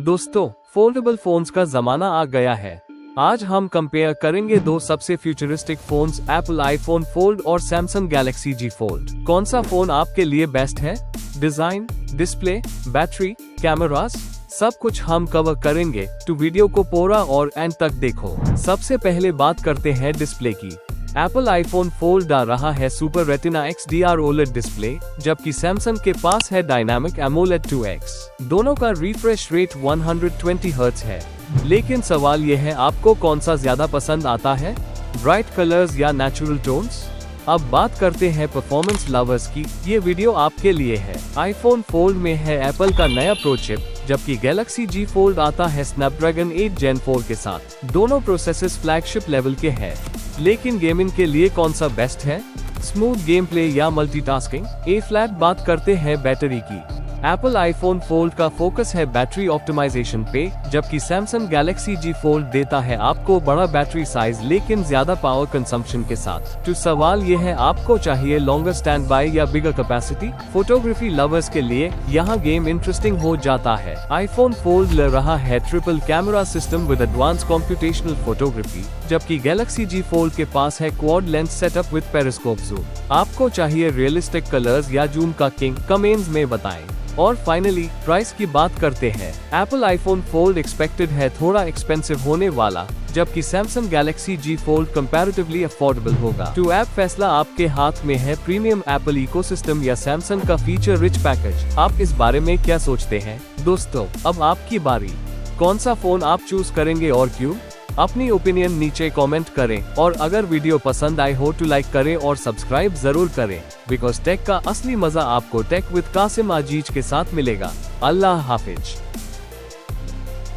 दोस्तों, foldable phones का जमाना आ गया है। आज हम कंपेयर करेंगे दो सबसे futuristic phones, Apple iPhone fold और सैमसंग गैलेक्सी जी फोल्ड। कौन सा फोन आपके लिए बेस्ट है? डिजाइन, डिस्प्ले, बैटरी, कैमरास, सब कुछ हम कवर करेंगे। तो वीडियो को पूरा और एंड तक देखो। सबसे पहले बात करते हैं डिस्प्ले की। एप्पल आईफोन फोल्ड आ रहा है super retina XDR OLED display, जबकि सैमसंग के पास है डायनामिक एमोलेड 2X। दोनों का रिफ्रेश रेट 120 हर्ट्ज है। लेकिन सवाल ये है, आपको कौन सा ज्यादा पसंद आता है, ब्राइट कलर्स या नेचुरल टोन्स? अब बात करते हैं परफॉर्मेंस लवर्स की। ये वीडियो आपके लिए है। आईफोन फोल्ड में है एप्पल का नया प्रो चिप, जबकि गैलेक्सी जी फोल्ड आता है स्नैपड्रैगन 8 Gen 4 के साथ। दोनों प्रोसेसर्स फ्लैगशिप लेवल के हैं। लेकिन गेमिंग के लिए कौन सा बेस्ट है, स्मूथ गेम प्ले या मल्टीटास्किंग? ए फ्लैट बात करते हैं बैटरी की। एप्पल आईफोन फोल्ड का फोकस है बैटरी ऑप्टिमाइजेशन पे, जबकि सैमसंग गैलेक्सी जी फोल्ड देता है आपको बड़ा बैटरी साइज लेकिन ज्यादा पावर कंजम्पशन के साथ। तो सवाल ये है, आपको चाहिए लॉन्गर स्टैंड बाय या बिगर कैपेसिटी? फोटोग्राफी लवर्स के लिए यहाँ गेम इंटरेस्टिंग हो जाता है। आईफोन फोल्ड ले रहा है triple camera system with advance computational photography, जबकि गैलेक्सी जी फोल्ड के पास है quad lens setup with periscope zoom. आपको चाहिए रियलिस्टिक कलर्स या जूम का किंग? कमेंट्स में बताएं। और फाइनली प्राइस की बात करते हैं। एप्पल आईफोन फोल्ड एक्सपेक्टेड है थोड़ा एक्सपेंसिव होने वाला, जबकि सैमसंग गैलेक्सी जी फोल्ड कंपैरेटिवली अफोर्डेबल होगा। तो ऐप फैसला आपके हाथ में है, प्रीमियम एप्पल इकोसिस्टम या सैमसंग का फीचर रिच पैकेज। आप इस बारे में क्या सोचते हैं? दोस्तों, अब आपकी बारी। कौन सा फोन आप चूज करेंगे और क्यों? अपनी ओपिनियन नीचे कमेंट करें, और अगर वीडियो पसंद आए हो तो लाइक करें और सब्सक्राइब जरूर करें, बिकॉज टेक का असली मजा आपको टेक विद कासिम आजीज के साथ मिलेगा। अल्लाह हाफिज।